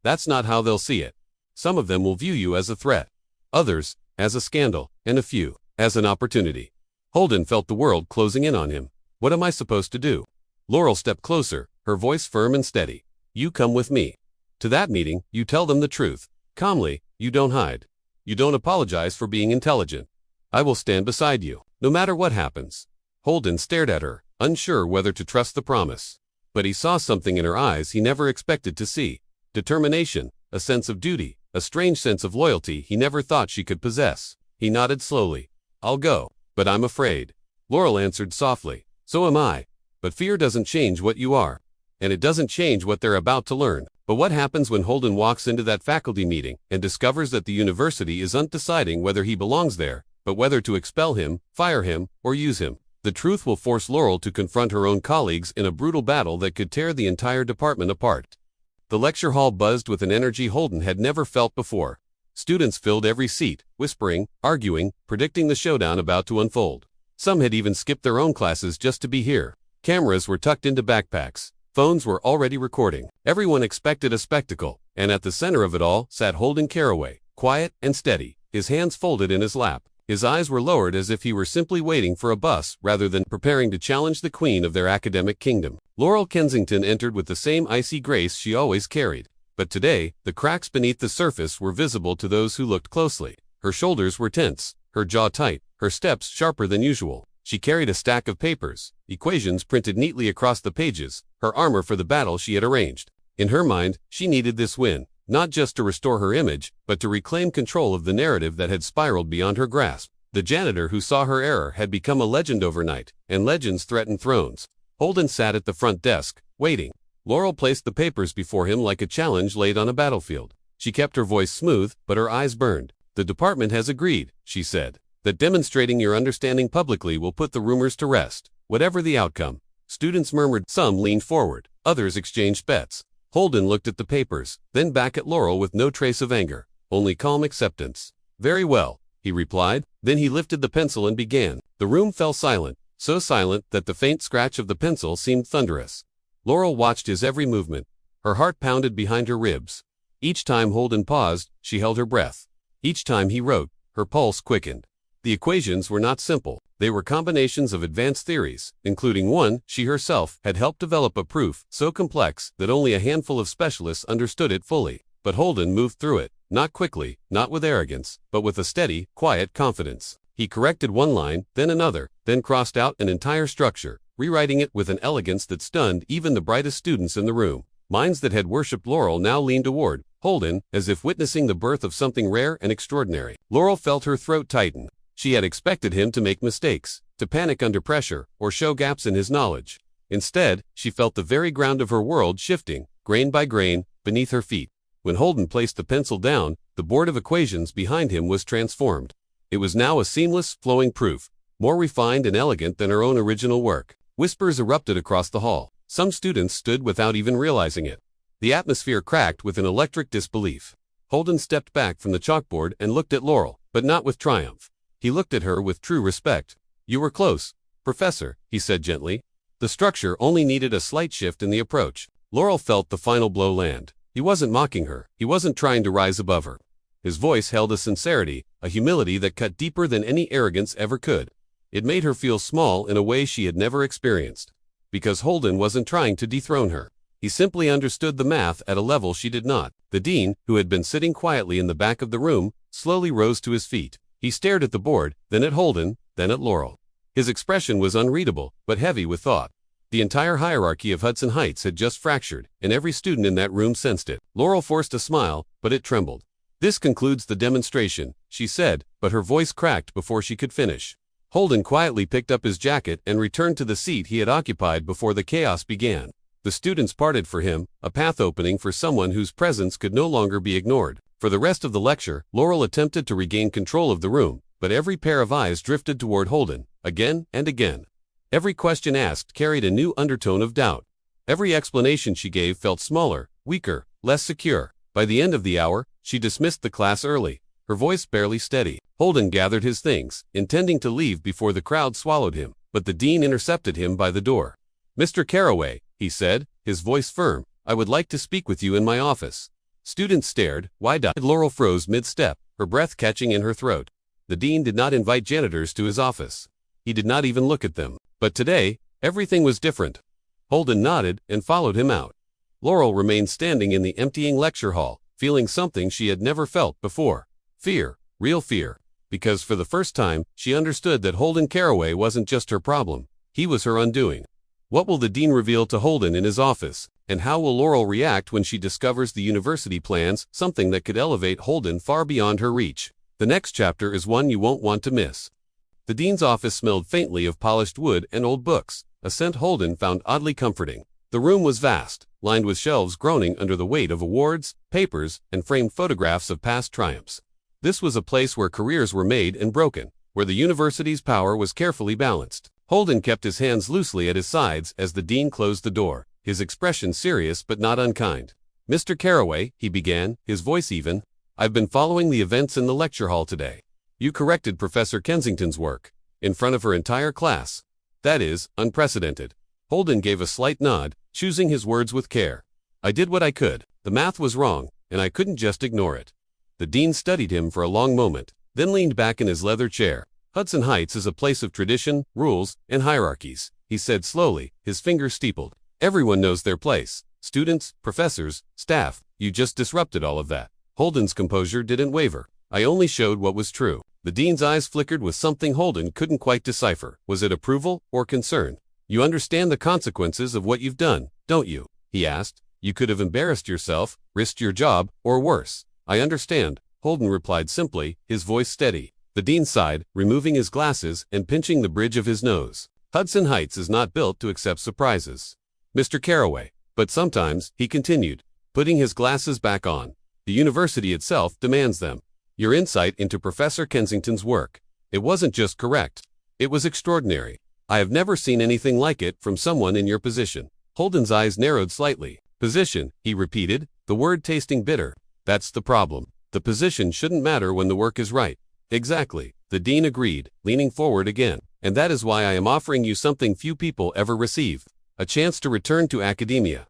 S1: That's not how they'll see it. Some of them will view you as a threat. Others, as a scandal, and a few, as an opportunity. Holden felt the world closing in on him. What am I supposed to do? Laurel stepped closer, her voice firm and steady. You come with me. To that meeting, you tell them the truth. Calmly, you don't hide. You don't apologize for being intelligent. I will stand beside you, no matter what happens. Holden stared at her, unsure whether to trust the promise. But he saw something in her eyes he never expected to see. Determination, a sense of duty, a strange sense of loyalty he never thought she could possess. He nodded slowly. I'll go, but I'm afraid. Laurel answered softly. So am I. But fear doesn't change what you are. And it doesn't change what they're about to learn. But what happens when Holden walks into that faculty meeting and discovers that the university isn't deciding whether he belongs there, but whether to expel him, fire him, or use him? The truth will force Laurel to confront her own colleagues in a brutal battle that could tear the entire department apart. The lecture hall buzzed with an energy Holden had never felt before. Students filled every seat, whispering, arguing, predicting the showdown about to unfold. Some had even skipped their own classes just to be here. Cameras were tucked into backpacks. Phones were already recording. Everyone expected a spectacle, and at the center of it all sat Holden Carroway, quiet and steady, his hands folded in his lap. His eyes were lowered as if he were simply waiting for a bus rather than preparing to challenge the queen of their academic kingdom. Laurel Kensington entered with the same icy grace she always carried. But today, the cracks beneath the surface were visible to those who looked closely. Her shoulders were tense, her jaw tight, her steps sharper than usual. She carried a stack of papers, equations printed neatly across the pages, her armor for the battle she had arranged. In her mind, she needed this win, not just to restore her image, but to reclaim control of the narrative that had spiraled beyond her grasp. The janitor who saw her error had become a legend overnight, and legends threaten thrones. Holden sat at the front desk, waiting. Laurel placed the papers before him like a challenge laid on a battlefield. She kept her voice smooth, but her eyes burned. The department has agreed, she said, that demonstrating your understanding publicly will put the rumors to rest, whatever the outcome. Students murmured, some leaned forward, others exchanged bets. Holden looked at the papers, then back at Laurel with no trace of anger, only calm acceptance. Very well, he replied. Then he lifted the pencil and began. The room fell silent, so silent that the faint scratch of the pencil seemed thunderous. Laurel watched his every movement. Her heart pounded behind her ribs. Each time Holden paused, she held her breath. Each time he wrote, her pulse quickened. The equations were not simple. They were combinations of advanced theories, including one she herself had helped develop, a proof so complex that only a handful of specialists understood it fully. But Holden moved through it, not quickly, not with arrogance, but with a steady, quiet confidence. He corrected one line, then another, then crossed out an entire structure, rewriting it with an elegance that stunned even the brightest students in the room. Minds that had worshipped Laurel now leaned toward Holden, as if witnessing the birth of something rare and extraordinary. Laurel felt her throat tighten. She had expected him to make mistakes, to panic under pressure, or show gaps in his knowledge. Instead, she felt the very ground of her world shifting, grain by grain, beneath her feet. When Holden placed the pencil down, the board of equations behind him was transformed. It was now a seamless, flowing proof, more refined and elegant than her own original work. Whispers erupted across the hall. Some students stood without even realizing it. The atmosphere cracked with an electric disbelief. Holden stepped back from the chalkboard and looked at Laurel, but not with triumph. He looked at her with true respect. "You were close, Professor," he said gently. The structure only needed a slight shift in the approach. Laurel felt the final blow land. He wasn't mocking her. He wasn't trying to rise above her. His voice held a sincerity, a humility that cut deeper than any arrogance ever could. It made her feel small in a way she had never experienced. Because Holden wasn't trying to dethrone her. He simply understood the math at a level she did not. The dean, who had been sitting quietly in the back of the room, slowly rose to his feet. He stared at the board, then at Holden, then at Laurel. His expression was unreadable, but heavy with thought. The entire hierarchy of Hudson Heights had just fractured, and every student in that room sensed it. Laurel forced a smile, but it trembled. "This concludes the demonstration," she said, but her voice cracked before she could finish. Holden quietly picked up his jacket and returned to the seat he had occupied before the chaos began. The students parted for him, a path opening for someone whose presence could no longer be ignored. For the rest of the lecture, Laurel attempted to regain control of the room, but every pair of eyes drifted toward Holden, again and again. Every question asked carried a new undertone of doubt. Every explanation she gave felt smaller, weaker, less secure. By the end of the hour, she dismissed the class early, her voice barely steady. Holden gathered his things, intending to leave before the crowd swallowed him, but the dean intercepted him by the door. "Mr. Carroway," he said, his voice firm, "I would like to speak with you in my office." Students stared, wide-eyed. Laurel froze mid-step, her breath catching in her throat. The dean did not invite janitors to his office. He did not even look at them. But today, everything was different. Holden nodded and followed him out. Laurel remained standing in the emptying lecture hall, feeling something she had never felt before. Fear, real fear. Because for the first time, she understood that Holden Carroway wasn't just her problem. He was her undoing. What will the dean reveal to Holden in his office? And how will Laurel react when she discovers the university plans, something that could elevate Holden far beyond her reach? The next chapter is one you won't want to miss. The dean's office smelled faintly of polished wood and old books, a scent Holden found oddly comforting. The room was vast, lined with shelves groaning under the weight of awards, papers, and framed photographs of past triumphs. This was a place where careers were made and broken, where the university's power was carefully balanced. Holden kept his hands loosely at his sides as the dean closed the door, his expression serious but not unkind. "Mr. Carroway," he began, his voice even, "I've been following the events in the lecture hall today. You corrected Professor Kensington's work, in front of her entire class. That is, unprecedented." Holden gave a slight nod, choosing his words with care. "I did what I could. The math was wrong, and I couldn't just ignore it." The dean studied him for a long moment, then leaned back in his leather chair. "Hudson Heights is a place of tradition, rules, and hierarchies," he said slowly, his fingers steepled. "Everyone knows their place. Students, professors, staff. You just disrupted all of that." Holden's composure didn't waver. "I only showed what was true." The dean's eyes flickered with something Holden couldn't quite decipher. Was it approval or concern? "You understand the consequences of what you've done, don't you?" he asked. "You could have embarrassed yourself, risked your job, or worse." "I understand," Holden replied simply, his voice steady. The dean sighed, removing his glasses and pinching the bridge of his nose. "Hudson Heights is not built to accept surprises, Mr. Carroway. But sometimes," he continued, putting his glasses back on, "the university itself demands them. Your insight into Professor Kensington's work. It wasn't just correct. It was extraordinary. I have never seen anything like it from someone in your position." Holden's eyes narrowed slightly. "Position," he repeated, the word tasting bitter. "That's the problem. The position shouldn't matter when the work is right." "Exactly," the dean agreed, leaning forward again. "And that is why I am offering you something few people ever receive. A chance to return to academia.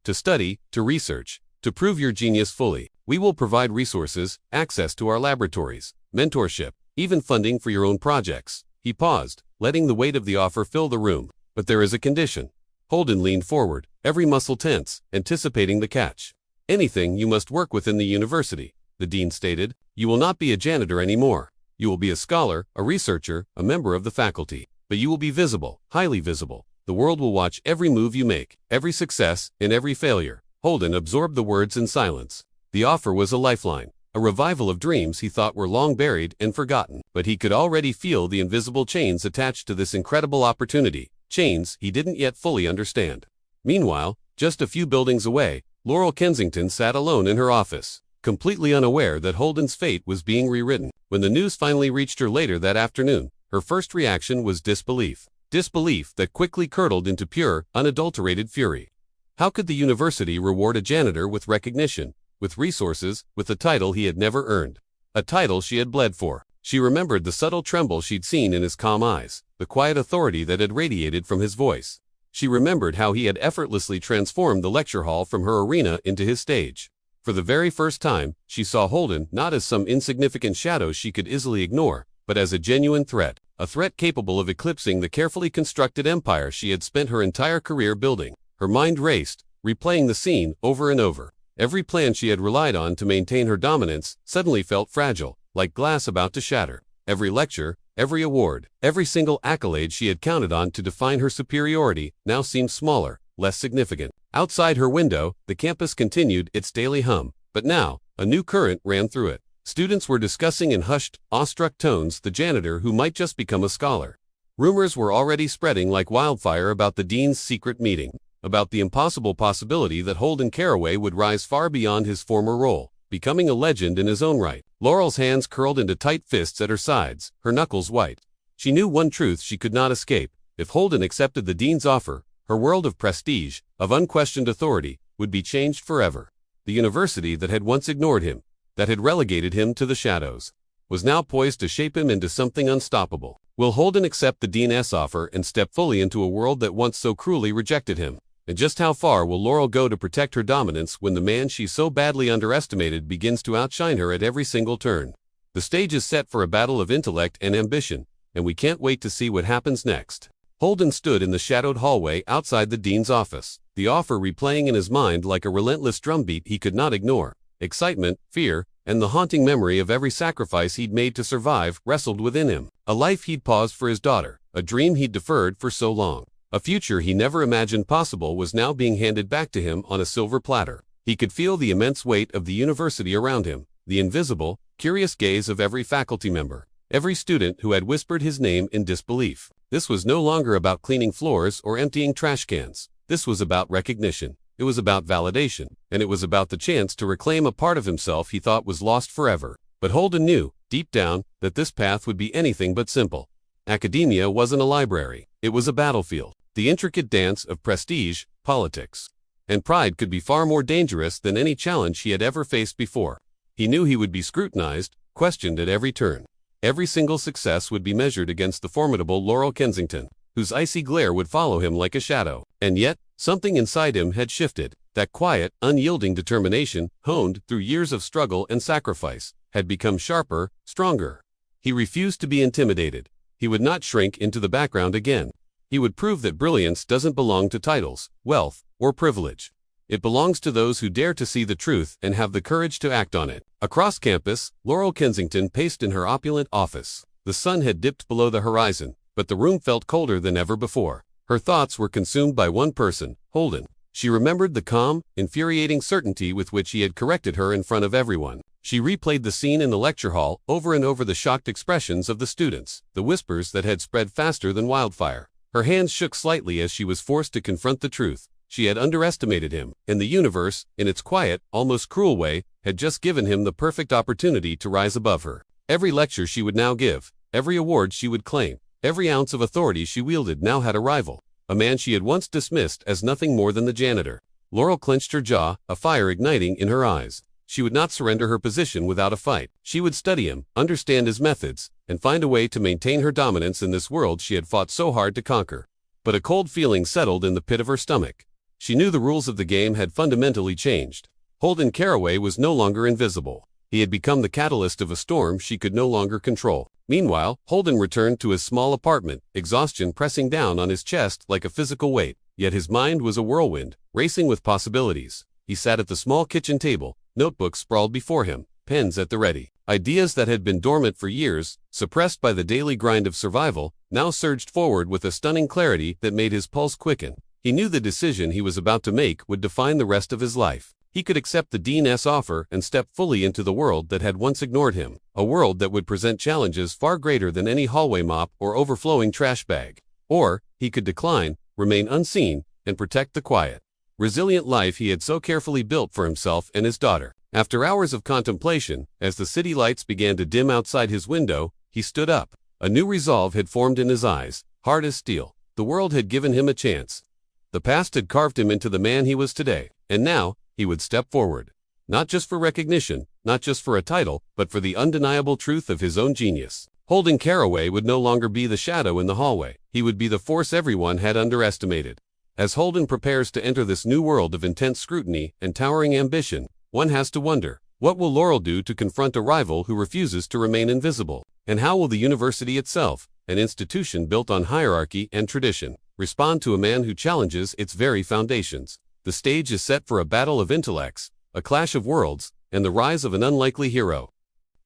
S1: To study, to research, to prove your genius fully. We will provide resources, access to our laboratories, mentorship, even funding for your own projects. He paused, letting the weight of the offer fill the room. But there is a condition. Holden leaned forward, every muscle tense, anticipating the catch. Anything, you must work within the university, the dean stated. You will not be a janitor anymore. You will be a scholar, a researcher, a member of the faculty. But you will be visible, highly visible. The world will watch every move you make, every success, and every failure. Holden absorbed the words in silence. The offer was a lifeline, a revival of dreams he thought were long buried and forgotten. But he could already feel the invisible chains attached to this incredible opportunity, chains he didn't yet fully understand. Meanwhile, just a few buildings away, Laurel Kensington sat alone in her office, completely unaware that Holden's fate was being rewritten. When the news finally reached her later that afternoon, her first reaction was disbelief. Disbelief that quickly curdled into pure, unadulterated fury. How could the university reward a janitor with recognition, with resources, with a title he had never earned? A title she had bled for. She remembered the subtle tremble she'd seen in his calm eyes, the quiet authority that had radiated from his voice. She remembered how he had effortlessly transformed the lecture hall from her arena into his stage. For the very first time, she saw Holden not as some insignificant shadow she could easily ignore, but as a genuine threat. A threat capable of eclipsing the carefully constructed empire she had spent her entire career building. Her mind raced, replaying the scene over and over. Every plan she had relied on to maintain her dominance suddenly felt fragile, like glass about to shatter. Every lecture, every award, every single accolade she had counted on to define her superiority now seemed smaller, less significant. Outside her window, the campus continued its daily hum, but now, a new current ran through it. Students were discussing in hushed, awestruck tones the janitor who might just become a scholar. Rumors were already spreading like wildfire about the dean's secret meeting, about the impossible possibility that Holden Carroway would rise far beyond his former role, becoming a legend in his own right. Laurel's hands curled into tight fists at her sides, her knuckles white. She knew one truth she could not escape. If Holden accepted the dean's offer, her world of prestige, of unquestioned authority, would be changed forever. The university that had once ignored him, that had relegated him to the shadows, was now poised to shape him into something unstoppable. Will Holden accept the dean's offer and step fully into a world that once so cruelly rejected him? And just how far will Laurel go to protect her dominance when the man she so badly underestimated begins to outshine her at every single turn? The stage is set for a battle of intellect and ambition, and we can't wait to see what happens next. Holden stood in the shadowed hallway outside the dean's office, the offer replaying in his mind like a relentless drumbeat he could not ignore. Excitement, fear, and the haunting memory of every sacrifice he'd made to survive wrestled within him. A life he'd paused for his daughter, a dream he'd deferred for so long. A future he never imagined possible was now being handed back to him on a silver platter. He could feel the immense weight of the university around him, the invisible, curious gaze of every faculty member, every student who had whispered his name in disbelief. This was no longer about cleaning floors or emptying trash cans. This was about recognition. It was about validation, and it was about the chance to reclaim a part of himself he thought was lost forever. But Holden knew, deep down, that this path would be anything but simple. Academia wasn't a library. It was a battlefield. The intricate dance of prestige, politics, and pride could be far more dangerous than any challenge he had ever faced before. He knew he would be scrutinized, questioned at every turn. Every single success would be measured against the formidable Laurel Kensington, whose icy glare would follow him like a shadow. And yet, something inside him had shifted. That quiet, unyielding determination, honed through years of struggle and sacrifice, had become sharper, stronger. He refused to be intimidated. He would not shrink into the background again. He would prove that brilliance doesn't belong to titles, wealth, or privilege. It belongs to those who dare to see the truth and have the courage to act on it. Across campus, Laurel Kensington paced in her opulent office. The sun had dipped below the horizon, but the room felt colder than ever before. Her thoughts were consumed by one person, Holden. She remembered the calm, infuriating certainty with which he had corrected her in front of everyone. She replayed the scene in the lecture hall, over and over the shocked expressions of the students, the whispers that had spread faster than wildfire. Her hands shook slightly as she was forced to confront the truth. She had underestimated him, and the universe, in its quiet, almost cruel way, had just given him the perfect opportunity to rise above her. Every lecture she would now give, every award she would claim, every ounce of authority she wielded now had a rival, a man she had once dismissed as nothing more than the janitor. Laurel clenched her jaw, a fire igniting in her eyes. She would not surrender her position without a fight. She would study him, understand his methods, and find a way to maintain her dominance in this world she had fought so hard to conquer. But a cold feeling settled in the pit of her stomach. She knew the rules of the game had fundamentally changed. Holden Carroway was no longer invisible. He had become the catalyst of a storm she could no longer control. Meanwhile, Holden returned to his small apartment, exhaustion pressing down on his chest like a physical weight, yet his mind was a whirlwind, racing with possibilities. He sat at the small kitchen table, notebooks sprawled before him, pens at the ready. Ideas that had been dormant for years, suppressed by the daily grind of survival, now surged forward with a stunning clarity that made his pulse quicken. He knew the decision he was about to make would define the rest of his life. He could accept the Dean's offer and step fully into the world that had once ignored him, a world that would present challenges far greater than any hallway mop or overflowing trash bag. Or, he could decline, remain unseen, and protect the quiet, resilient life he had so carefully built for himself and his daughter. After hours of contemplation, as the city lights began to dim outside his window, he stood up. A new resolve had formed in his eyes, hard as steel. The world had given him a chance. The past had carved him into the man he was today, and now, he would step forward. Not just for recognition, not just for a title, but for the undeniable truth of his own genius. Holden Carroway would no longer be the shadow in the hallway. He would be the force everyone had underestimated. As Holden prepares to enter this new world of intense scrutiny and towering ambition, one has to wonder, what will Laurel do to confront a rival who refuses to remain invisible? And how will the university itself, an institution built on hierarchy and tradition, respond to a man who challenges its very foundations? The stage is set for a battle of intellects, a clash of worlds, and the rise of an unlikely hero.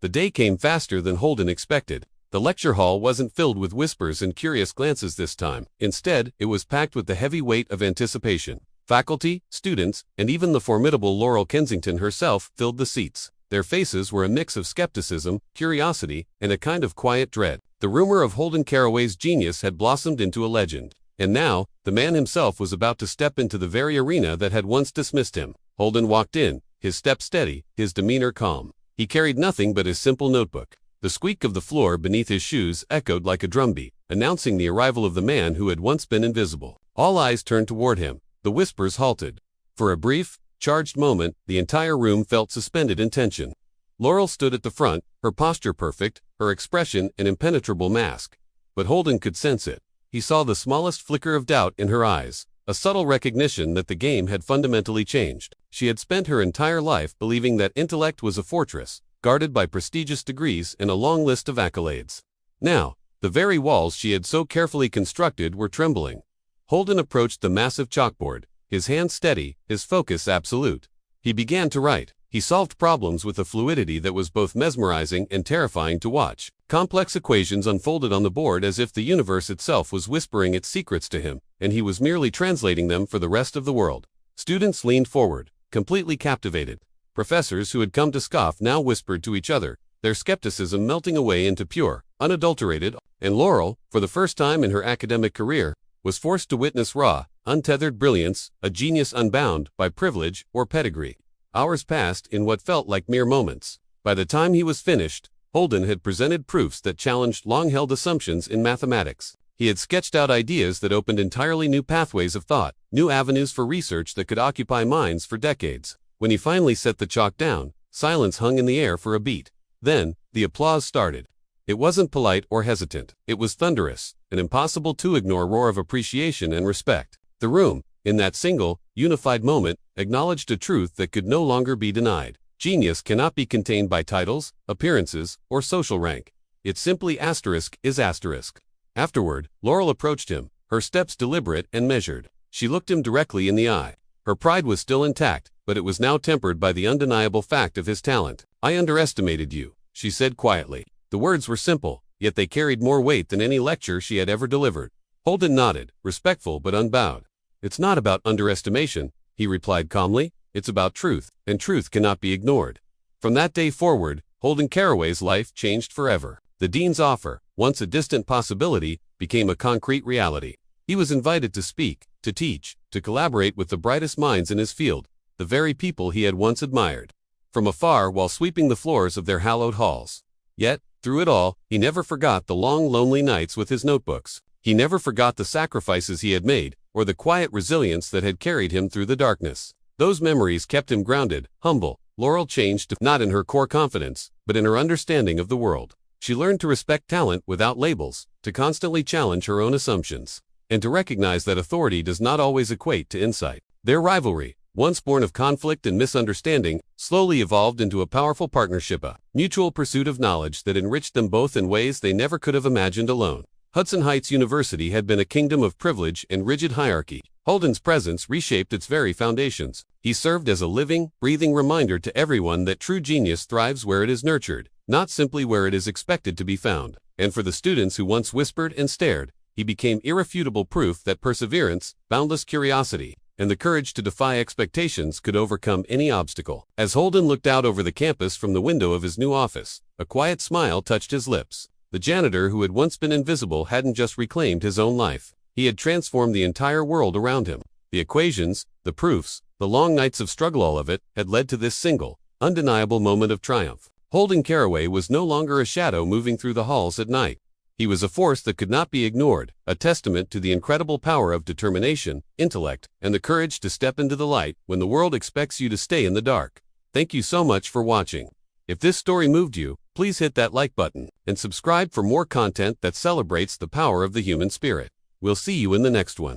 S1: The day came faster than Holden expected. The lecture hall wasn't filled with whispers and curious glances this time. Instead, it was packed with the heavy weight of anticipation. Faculty, students, and even the formidable Laurel Kensington herself filled the seats. Their faces were a mix of skepticism, curiosity, and a kind of quiet dread. The rumor of Holden Carroway's genius had blossomed into a legend. And now, the man himself was about to step into the very arena that had once dismissed him. Holden walked in, his step steady, his demeanor calm. He carried nothing but his simple notebook. The squeak of the floor beneath his shoes echoed like a drumbeat, announcing the arrival of the man who had once been invisible. All eyes turned toward him. The whispers halted. For a brief, charged moment, the entire room felt suspended in tension. Laurel stood at the front, her posture perfect, her expression an impenetrable mask. But Holden could sense it. He saw the smallest flicker of doubt in her eyes, a subtle recognition that the game had fundamentally changed. She had spent her entire life believing that intellect was a fortress, guarded by prestigious degrees and a long list of accolades. Now, the very walls she had so carefully constructed were trembling. Holden approached the massive chalkboard, his hand steady, his focus absolute. He began to write. He solved problems with a fluidity that was both mesmerizing and terrifying to watch. Complex equations unfolded on the board as if the universe itself was whispering its secrets to him, and he was merely translating them for the rest of the world. Students leaned forward, completely captivated. Professors who had come to scoff now whispered to each other, their skepticism melting away into pure, unadulterated, and Laurel, for the first time in her academic career, was forced to witness raw, untethered brilliance, a genius unbound by privilege or pedigree. Hours passed in what felt like mere moments. By the time he was finished, Holden had presented proofs that challenged long-held assumptions in mathematics. He had sketched out ideas that opened entirely new pathways of thought, new avenues for research that could occupy minds for decades. When he finally set the chalk down, silence hung in the air for a beat. Then, the applause started. It wasn't polite or hesitant. It was thunderous, an impossible-to-ignore roar of appreciation and respect. The room, in that single, unified moment, acknowledged a truth that could no longer be denied. Genius cannot be contained by titles, appearances, or social rank. It simply is asterisk. Afterward, Laurel approached him, her steps deliberate and measured. She looked him directly in the eye. Her pride was still intact, but it was now tempered by the undeniable fact of his talent. "I underestimated you," she said quietly. The words were simple, yet they carried more weight than any lecture she had ever delivered. Holden nodded, respectful but unbowed. "It's not about underestimation," he replied calmly. "It's about truth, and truth cannot be ignored." From that day forward, Holden Carroway's life changed forever. The dean's offer, once a distant possibility, became a concrete reality. He was invited to speak, to teach, to collaborate with the brightest minds in his field, the very people he had once admired, from afar while sweeping the floors of their hallowed halls. Yet, through it all, he never forgot the long, lonely nights with his notebooks. He never forgot the sacrifices he had made, or the quiet resilience that had carried him through the darkness. Those memories kept him grounded, humble. Laurel changed, not in her core confidence, but in her understanding of the world. She learned to respect talent without labels, to constantly challenge her own assumptions, and to recognize that authority does not always equate to insight. Their rivalry, once born of conflict and misunderstanding, slowly evolved into a powerful partnership, a mutual pursuit of knowledge that enriched them both in ways they never could have imagined alone. Hudson Heights University had been a kingdom of privilege and rigid hierarchy. Holden's presence reshaped its very foundations. He served as a living, breathing reminder to everyone that true genius thrives where it is nurtured, not simply where it is expected to be found. And for the students who once whispered and stared, he became irrefutable proof that perseverance, boundless curiosity, and the courage to defy expectations could overcome any obstacle. As Holden looked out over the campus from the window of his new office, a quiet smile touched his lips. The janitor who had once been invisible hadn't just reclaimed his own life. He had transformed the entire world around him. The equations, the proofs, the long nights of struggle, all of it had led to this single, undeniable moment of triumph. Holden Carroway was no longer a shadow moving through the halls at night. He was a force that could not be ignored, a testament to the incredible power of determination, intellect, and the courage to step into the light when the world expects you to stay in the dark. Thank you so much for watching. If this story moved you, please hit that like button and subscribe for more content that celebrates the power of the human spirit. We'll see you in the next one.